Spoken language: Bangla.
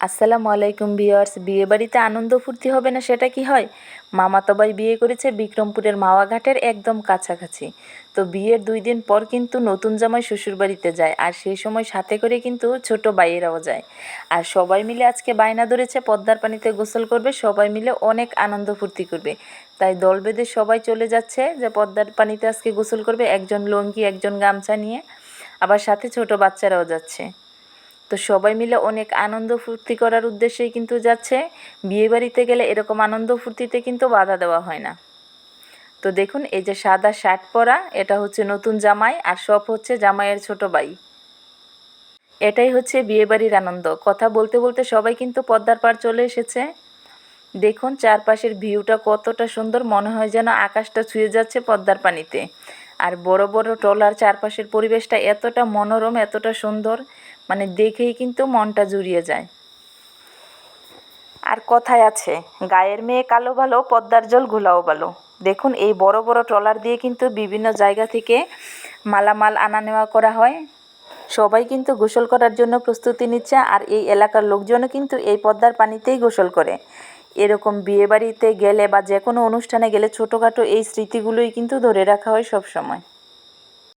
আসসালামু আলাইকুম ভিউয়ার্স। বিয়ে বাড়িতে আনন্দ ফুর্তি হবে না সেটা কি হয়? মামাতো ভাই বিয়ে করেছে বিক্রমপুরের মাওয়াঘাটের একদম কাছাকাছি। তো বিয়ের 2 দিন পর কিন্তু নতুন জামাই শ্বশুর বাড়িতে যায়, আর সেই সময় সাথে করে কিন্তু ছোট ভাইয়েরাও যায়। আর সবাই মিলে আজকে বায়না ধরেছে পদ্মার পানিতে গোসল করবে, সবাই মিলে অনেক আনন্দ ফুর্তি করবে। তাই দল বেঁধে সবাই চলে যাচ্ছে যে পদ্মার পানিতে আজকে গোসল করবে, একজন লুঙ্গি একজন গামছা নিয়ে, আবার সাথে ছোট বাচ্চারাও যাচ্ছে। তো সবাই মিলে অনেক আনন্দ ফুর্তি করার উদ্দেশ্যেই কিন্তু যাচ্ছে। বিয়েবাড়িতে গেলে এরকম আনন্দ ফুর্তিতে কিন্তু বাধা দেওয়া হয় না। তো দেখুন, এই যে সাদা শার্ট পরা, এটা হচ্ছে নতুন জামাই, আর সব হচ্ছে জামাইয়ের ছোট ভাই। এটাই হচ্ছে বিয়েবাড়ির আনন্দ। কথা বলতে বলতে সবাই কিন্তু পদ্মার পাড় চলে এসেছে। দেখুন চারপাশের ভিউটা কতটা সুন্দর, মনে হয় যেন আকাশটা ছুঁয়ে যাচ্ছে পদ্মার পানিতে। আর বড় বড় ট্রলার, চারপাশের পরিবেশটা এতটা মনোরম, এতটা সুন্দর, মানে দেখেই কিন্তু মনটা জুড়িয়ে যায়। আর কথায় আছে, গায়ের মেয়ে কালো ভালো, পদ্মার জল ঘোলাও ভালো। দেখুন এই বড় বড় ট্রলার দিয়ে কিন্তু বিভিন্ন জায়গা থেকে মালামাল আনা নেওয়া করা হয়। সবাই কিন্তু গোসল করার জন্য প্রস্তুতি নিচ্ছে, আর এই এলাকার লোকজনও কিন্তু এই পদ্মার পানিতেই গোসল করে। এরকম বিয়েবাড়িতে গেলে বা যে কোনো অনুষ্ঠানে গেলে ছোটোখাটো এই স্মৃতিগুলোই কিন্তু ধরে রাখা হয় সব সময়।